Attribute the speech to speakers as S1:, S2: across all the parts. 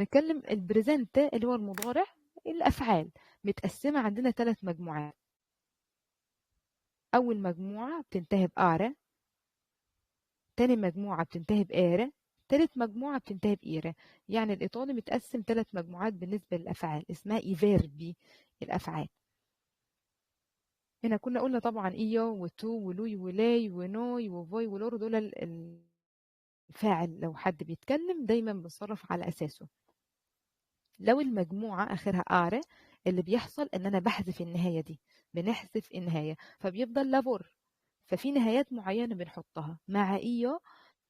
S1: نتكلم البريزنت اللي هو المضارع. الأفعال متقسمة عندنا 3 مجموعات. أول مجموعة بتنتهي بآرة، تاني مجموعة بتنتهي بآرة، تالت مجموعة بتنتهي بإيرة. يعني الإيطالي متقسم 3 مجموعات بالنسبة للأفعال، اسمها إيفيربي الأفعال. هنا كنا قلنا طبعا إيو وتو ولوي ولاي ونوي وفوي ولورو، دول الفاعل. لو حد بيتكلم دايما بنصرف على أساسه. لو المجموعة آخرها آرة، اللي بيحصل إن أنا بحذف النهاية دي، بنحذف النهاية فبيفضل لافور. ففي نهايات معينة بنحطها مع إيو،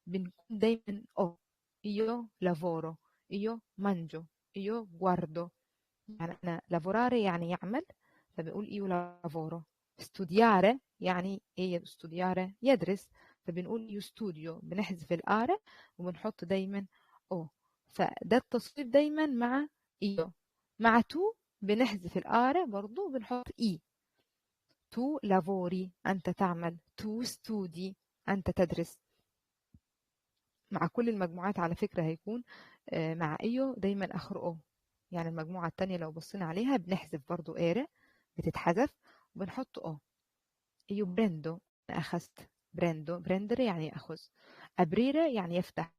S1: بنكون دايما أو. إيو لافورو، إيو مانجو، إيو guardo. يعني أنا لافوراري يعني يعمل، فبنقول إيو لافورو. studiare يعني إيه studiare يدرس، فبنقول إيو studio. بنحذف الآرة وبنحط دايما أو. فده التصريف دايما مع إيو. مع تو بنحذف الآرة برضو بنحط إي. تو لافوري أنت تعمل، تو studi أنت تدرس. مع كل المجموعات على فكرة هيكون مع إيو دايما آخر أو. يعني المجموعة التانية لو بصينا عليها بنحذف برضو آرة، بتتحذف وبنحط أو. إيو بريندو أخذت، بريندو بريندر يعني يأخذ، أبريرة يعني يفتح.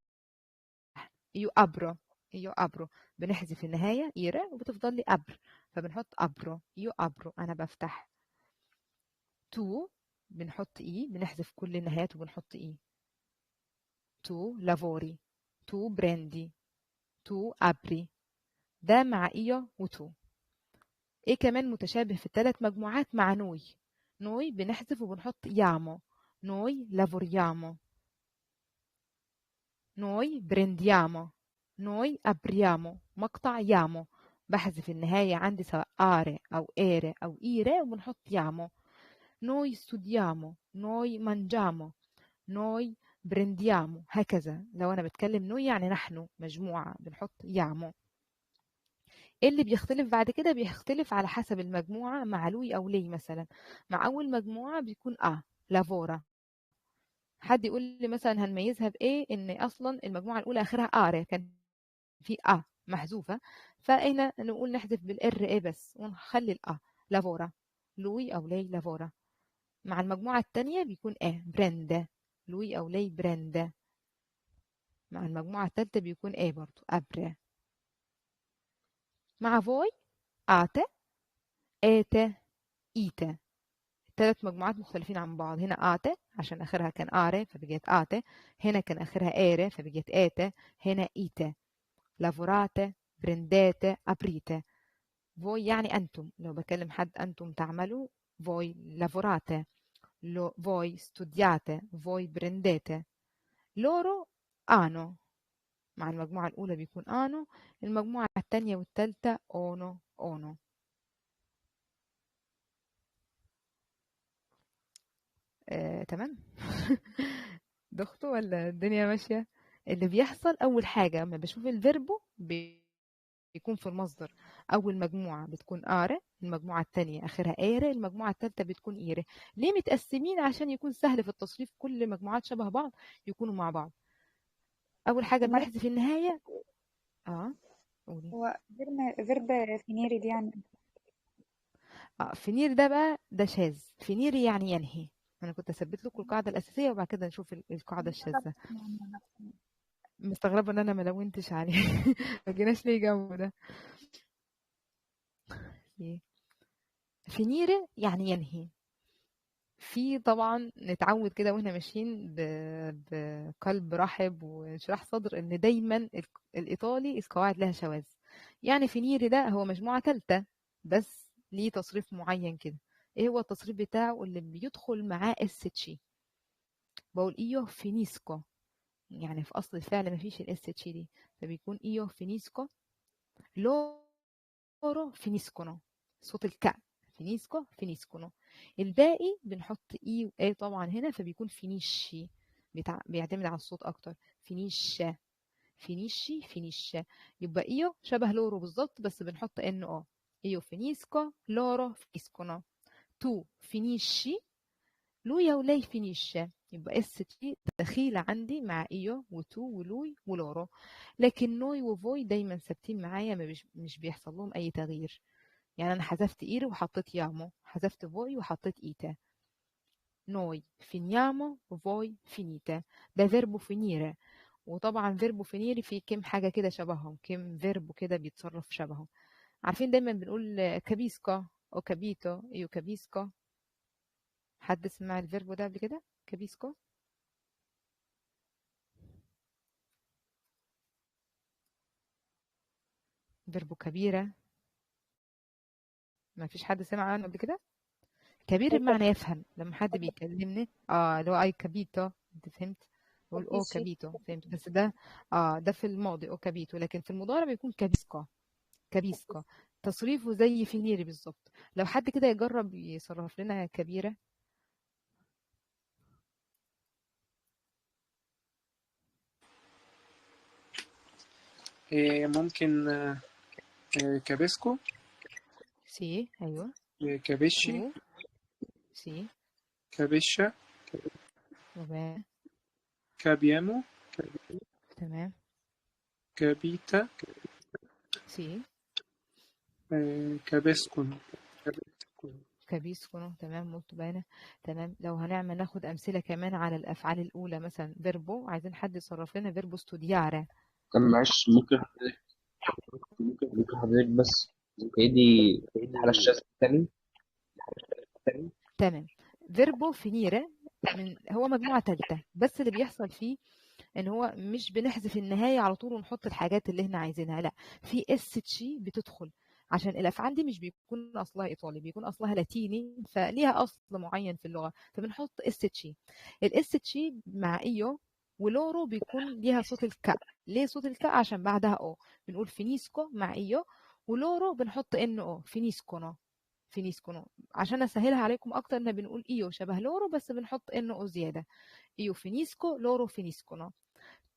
S1: إيو أبرو، إيو أبرو بنحذف النهاية إيرة وبتفضل لي أبر، فبنحط أبرو، إيو أبرو أنا بفتح. تو بنحط إي، بنحذف كل النهايات وبنحط إي. تو لافوري، تو بريندي، تو أبري. ده مع إيو وتو. إيه كمان متشابه في ال3 مجموعات مع نوي. نوي بنحذف وبنحط يامو، نوي لافوريامو، نوي برينديامو، نوي أبريامو. مقطع يامو بحذف النهاية عندي سواء آري أو إيري أو إيري وبنحط يامو. نوي ستوديامو، نوي مانجامو، نوي برينديامو. هكذا لو أنا بتكلم نوي يعني نحن مجموعة بنحط يامو. ايه اللي بيختلف بعد كده؟ بيختلف على حسب المجموعة. مع لوي أو لي مثلا، مع أول مجموعة بيكون لافورا. حد يقول لي مثلا هنميزها بإيه؟ إن أصلا المجموعة الأولى آخرها آر، كان في محذوفة، فهنا نقول نحذف بالإر إيه بس ونخلي لافورا. لوي أو لي لافورا. مع المجموعة التانية بيكون بريندا، لوي أو لي بريندا. مع المجموعة التالتة بيكون برضو أبرا. مع فوي آتا، آتا، إيتا. 3 مجموعات مختلفين عن بعض. هنا آتا عشان آخرها كان آري فبقيت آتا، هنا كان آخرها إيري فبقيت آتا، هنا إيتا. لافوراتا، برنداتا، أبريتا. فوي يعني أنتم، لو بكلم حد أنتم تعملوا، فوي لافوراتا، فوي ستودياتا، فوي برنداتا. لورو آنو. مع المجموعة الأولى بيكون آنو، المجموعة الثانية والثالثة أونو أونو. تمام. ضغطه ولا الدنيا ماشية؟ اللي بيحصل أول حاجة لما بشوف الفيربو بيكون في المصدر. أول مجموعة بتكون آرة، المجموعة الثانية آخرها إيرة، المجموعة الثالثة بتكون إيرة. ليه متقسمين؟ عشان يكون سهل في التصريف، كل مجموعات شبه بعض يكونوا مع بعض. أول حاجة
S2: طب معلش،
S1: بنحذف النهاية. قولي.
S2: هو فيرب فينيري دي يعني
S1: فينير ده بقى ده شاذ. فينير يعني ينهي. أنا كنت أثبت لكم القاعدة الأساسية وبعد كده نشوف القاعدة الشاذة. مستغربة إن أنا ما لونتش عليه. ما جيناش ليه جو ده. فينيرة يعني ينهي. في طبعا نتعود كده واحنا ماشيين بقلب رحب وانشراح صدر ان دايما الايطالي القواعد لها شواذ. يعني فينيري ده هو مجموعة ثالثة بس ليه تصريف معين كده. ايه هو التصريف بتاعه؟ اللي بيدخل معاه اس تشي. بقول ايوه فينيسكو، يعني في اصل الفعل مفيش الاس تشي دي، فبيكون ايوه فينيسكو. لورو فينيسكونو، صوت الكاء. فينيسكو فينيسكونو. الباقي بنحط اي واي طبعا هنا فبيكون فينيشي. بيعتمد على الصوت اكتر. فينيشا، فينيشي، فينيشا. يبقى ايو شبه لورو بالظبط بس بنحط ان ايو فينيسكو، لورو فينيسكونو. تو فينيشي، لويا ولاي فينيشا. يبقى اس تي دخيلة عندي مع ايو وتو ولوي ولورو. لكن نوي وفوي دايما ثابتين معايا، مش بيحصل لهم اي تغيير. يعني انا حذفت ايري وحطيت يامو، حذفت فوي وحطيت ايتا. نوي فينيامو وفوي فينيتا. ده فيربو فينيرا. وطبعا فيربو فينيري في كم حاجة كده شبههم، كم فيربو كده بيتصرف شبههم. عارفين دايما بنقول كابيسكا او كابيتو ايو كابيسكا. حد سمع الفيربو ده قبل كده؟ كابيسكو. فيربو كبيرة. ما فيش حد سمع عنه قبل كده؟ كبير بمعنى يفهم. لما حد بيكلمني اللي هو اي كابيتو، انت فهمت؟ بقول او
S2: كابيسي.
S1: كابيتو، فهمت؟ بس ده ده في الماضي او كابيتو، لكن في المضارع بيكون كابيسكا. كابيسكا. تصريفه زي فينيري بالظبط. لو حد كده يجرب يصرف لنا كبيرة.
S3: ممكن كابيسكو،
S1: سي ايوه.
S3: كابيشي،
S1: تو. سي.
S3: كابيشا،
S1: وبا.
S3: كابيامو،
S1: تمام.
S3: كابيتا،
S1: سي.
S3: كابيسكون.
S1: كابيسكو. تمام، molto bene. تمام. لو هنعمل ناخد أمثلة كمان على الأفعال الأولى، مثلا فيربو، عايزين حد يصرف لنا فيربو ستوديارة.
S4: طب معلش، ممكن حضرتك بس تعيدي الحالة الشاذة التاني؟
S1: تمام. فيربو فينيرة هو مجموعة تالتة، بس اللي بيحصل فيه ان هو مش بنحذف النهاية على طول ونحط الحاجات اللي احنا عايزينها، لا، في اس تشي بتدخل. عشان الافعال دي مش بيكون اصلها ايطالي، بيكون اصلها لاتيني، فليها اصل معين في اللغة، فبنحط اس تشي. الاس تشي مع ايو ولورو بيكون ليها صوت الكاء. ليه صوت الكاء؟ عشان بعدها او. بنقول فينيسكو مع ايو، ولورو بنحط ان او فينيسكونو. فينيسكونو. عشان اسهلها عليكم اكتر، ان بنقول ايو شبه لورو بس بنحط ان او زيادة. ايو فينيسكو لورو فينيسكونو.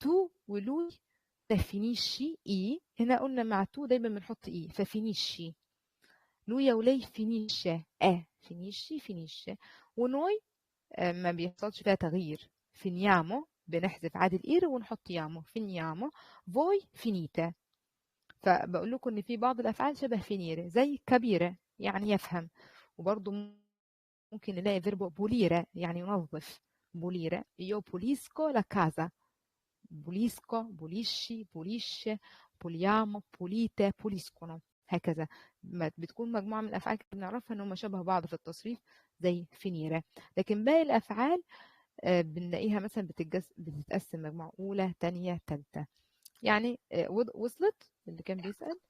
S1: تو ولوي ده فينيشي اي. هنا قلنا مع تو دايما بنحط اي، ففينيشي. لويا ولي فينيشة فينيشي فينيشة. ونوي ما بيحصلش فيها تغيير. فينيامو بنحذف عادي الاير ونحط يامو فينيامو. فوي فينيتا. فبقول لكم ان في بعض الافعال شبه فينيرة، زي كبيرة يعني يفهم. وبرضه ممكن نلاقي فيربو بوليرة يعني ينظف. بوليرة يو بوليسكو لا كازا. بوليسكو بوليشي بوليش. بوليامو بوليتا بوليسكونو. هكذا. بتكون مجموعة من الأفعال كده بنعرفها إن هم شبه بعض في التصريف، زي فينيرة. لكن باقي الأفعال بنلاقيها مثلا بتتقسم مجموعة أولى تانية تالتة. يعني وصلت اللي كان بيسأل؟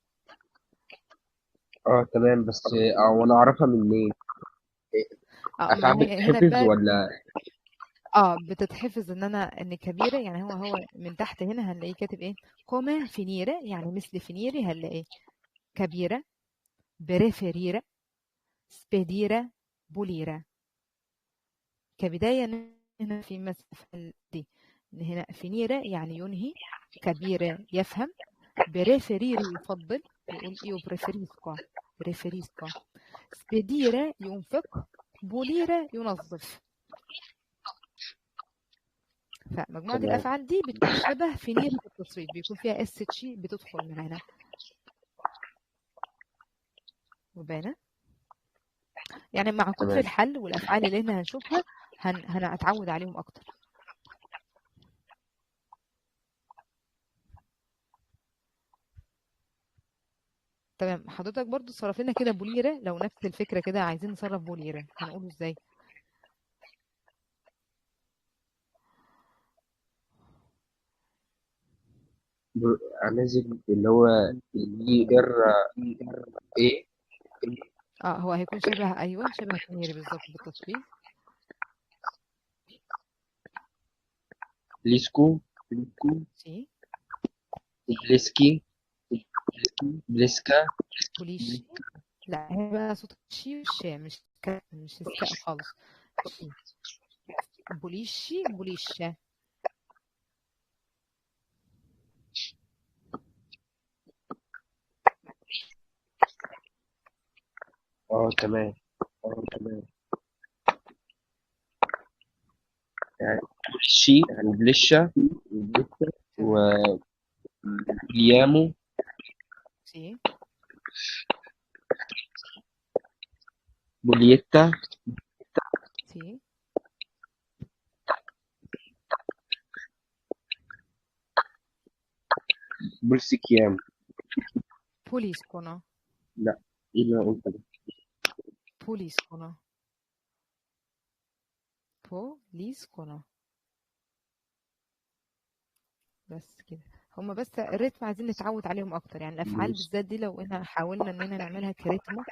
S4: اه تمام، بس وانا اعرفها منين؟
S1: ما
S4: افعال
S1: هي هنا
S4: بتتحفظ
S1: بقى.
S4: ولا؟
S1: بتتحفظ ان كبيرة، يعني هو من تحت هنا هنلاقيه كاتب ايه؟ كوما فينيرة، يعني مثل فينيري هنلاقيه كبيرة، بريفيريرة، سبيديرة، بوليرة. كبداية هنا في مسافة دي، إن هنا فينيرة يعني ينهي، كبيرة يفهم، بريفيريري يفضل، يقول إيو بريفيريسكو. بريفيريسكو. سبيديرة ينفق، بوليرة ينظف. فمجموعة
S4: تمام
S1: الأفعال دي بتكون شبه فينيرة التصريف، بيكون فيها اس تشي بتدخل معانا. وبانا يعني مع كتر
S4: تمام
S1: الحل والأفعال اللي احنا هنشوفها هنتعود عليهم أكتر. تمام. حضرتك برضو صرف لنا كده بوليرة، لو نفس الفكرة كده عايزين نصرف بوليرة هنقوله ازاي؟
S4: نماذج اللي هو دي ايه؟
S1: هو هيكون شبه، ايوه شبه فينيري بالظبط بالتصريف.
S4: ليسكو،
S1: سي.
S4: بليسكي، بليسكا.
S1: بوليشي. لا، هي بقى صوت الشي والشا، مش الساء خالص. شي. بوليشي بوليشة.
S4: اه تمام. بولشي وبلشة
S1: تمام.
S4: وبليامو
S1: سي
S4: بوليتا
S1: سي
S4: بولسيكيام.
S1: puliscono
S4: لا، ايه اللي انا قلته ده؟
S1: puliscono puliscono بس كده. هما بس الريتم عايزين نتعود عليهم اكتر، يعني الافعال بالذات دي لو احنا حاولنا اننا نعملها كريتمو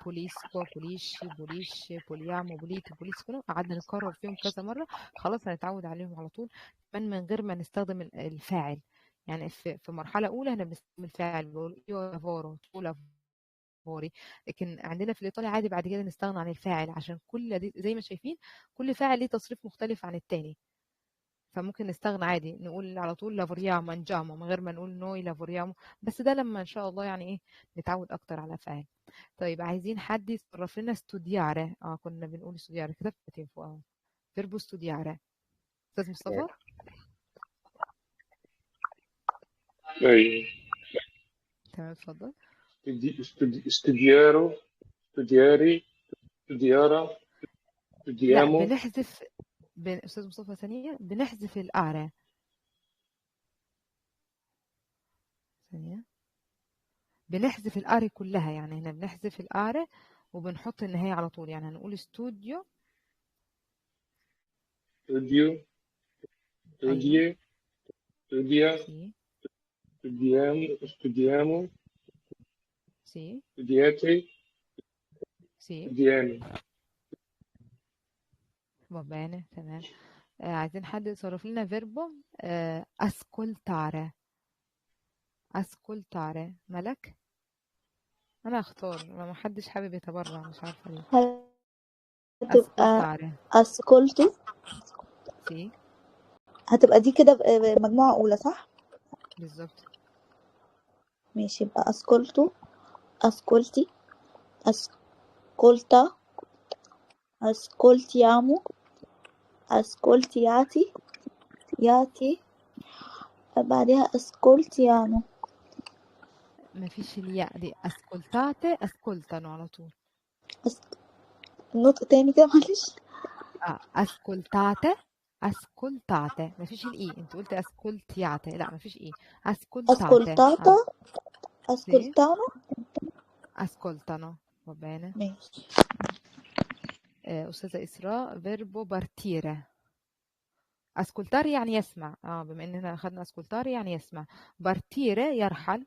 S1: بوليسكو بوليشي بوليش بوليامو بوليتو بوليسكو، قعدنا نكرر فيهم كذا مره خلاص هنتعود عليهم على طول، من غير ما نستخدم الفاعل. يعني في مرحله اولى احنا بنستخدم الفاعل بنقول يو لافورو تو لافوري، لكن عندنا في الايطالي عادي بعد كده نستغنى عن الفاعل، عشان كل دي زي ما شايفين كل فاعل ليه تصريف مختلف عن التاني، فممكن نستغنى عادي نقول على طول لافوريامو انجامو من غير ما نقول نوي لافوريامو، بس ده لما ان شاء الله يعني ايه نتعود اكتر على افعال. طيب عايزين حد يصرف لنا ستودياره، كنا بنقول ستودياره كتبت فوق اهو، فيربو ستودياره. استاذ مصطفى.
S5: أي
S1: تمام اتفضل.
S5: studiaro studiari studiara
S1: لا
S5: studiamo
S1: بنحذف استاذ مصطفى ثانيه بنحذف الاره، ثانيه بنحذف الاره كلها، يعني هنا بنحذف الاره وبنحط النهايه على طول، يعني هنقول استوديو.
S5: studio
S1: ايوه
S5: studie studia
S1: سي
S5: studiamo
S1: سي
S5: studiate
S1: سي
S5: studiamo.
S1: بابانا تمام. عايزين حد يصرف لنا فيربو اسكولتاري. اسكولتاري ملك. انا اختار، ما حدش حابب يتبرع مش عارفه ليه.
S6: هتبقى
S1: اسكولتاري
S6: اسكولتو.
S1: سي
S6: هتبقى دي كده مجموعة أولى صح؟
S1: بالظبط.
S6: ماشي، يبقى اسكولتو اسكولتي اسكولتا اسكولتيامو اسكولتياتي ياتي، بعدها اسكولتيانو.
S1: مفيش الياء دي، اسكولتاتي اسكولتانو على طول.
S6: أس... النطق تاني كده معلش.
S1: اسكولتاتي اسكولتاتي مفيش الاي، انت قلت اسكولتياتي، لا مفيش اي. اسكولتاتي
S6: اسكولتاتا
S1: سي
S6: اسكولتانو.
S1: اسكولتانو بابانا.
S6: ماشي.
S1: استاذه اسراء فيربو بارتيره. اسكولتاري يعني يسمع، بما اننا اخذنا اسكولتاري يعني يسمع. بارتيري يرحل.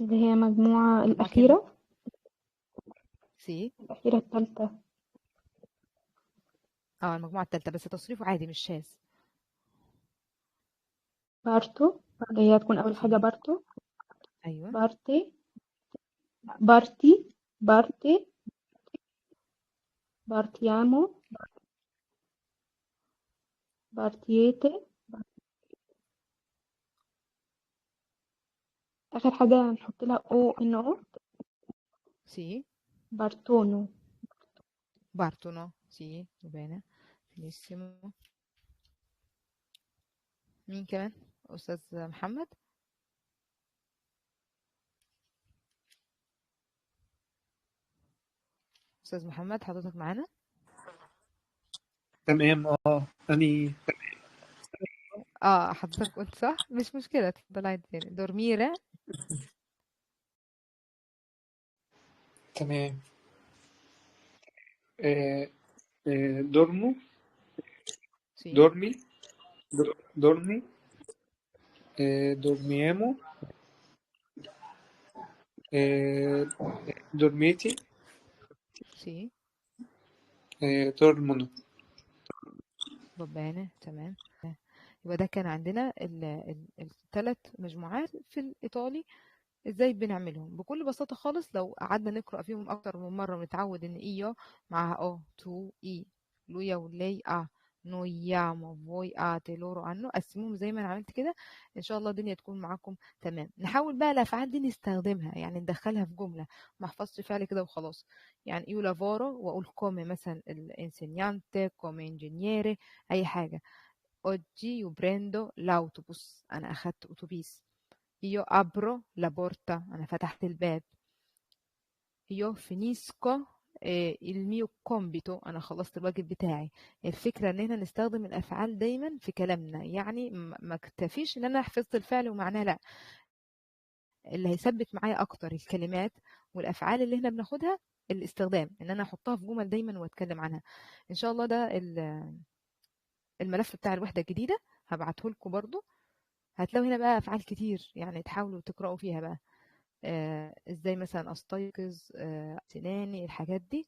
S7: اللي هي مجموعة
S1: ممكن
S7: الأخيرة
S1: سي
S7: الأخيرة الثالثة.
S1: المجموعة الثالثة بس تصريفه عادي مش شاذ.
S7: بارتو اللي هي تكون أول حاجة
S1: سي
S7: بارتو.
S1: ايوه
S7: بارتي بارتي بارتي بارتيامو بارتييتي. آخر حاجة هنحط لها أو إن أو.
S1: سي
S7: بارتونو.
S1: بارتونو سي بابانا. بنيسيمو. مين كمان؟ استاذ محمد. استاذ محمد حضرتك معانا؟
S3: تمام. أني
S1: حضرتك قلت صح مش مشكلة، اتفضل عادي تاني. دورميرا
S3: تمام. آه، دورمو
S1: سي
S3: دورمي دورمي دورميامو دورميتي
S1: سي
S3: دورمونو.
S1: بابانا تمام. يبقى ده كان عندنا الثلاث مجموعات في الإيطالي. ازاي بنعملهم؟ بكل بساطة خالص لو قعدنا نقرأ فيهم أكتر من مرة ونتعود إن إيو معها تو إي لويا ولي noi amo voi ate loro hanno. قسموهم زي ما انا عملت كده، ان شاء الله الدنيا تكون معاكم تمام. نحاول بقى الافعال دي نستخدمها، يعني ندخلها في جمله، ما احفظش فعل كده وخلاص. يعني io lavoro واقول come مثلا الانسينيانتي come ingegnere اي حاجه. oggi io prendo l'autobus، انا اخدت اتوبيس. io apro la porta، انا فتحت الباب. io finisco il mio compito، انا خلصت الواجب بتاعي. الفكره اننا نستخدم الافعال دايما في كلامنا، يعني ما اكتفيش ان انا حفظت الفعل ومعناه، لا، اللي هيثبت معايا اكتر الكلمات والافعال اللي احنا بناخدها، الاستخدام ان انا احطها في جمل دايما واتكلم عنها. ان شاء الله ده الملف بتاع الوحده الجديده هبعته لكم برضو. هتلاقوا هنا بقى افعال كتير، يعني تحاولوا تقراوا فيها بقى ازاي مثلا استيقظ، سناني، الحاجات دي.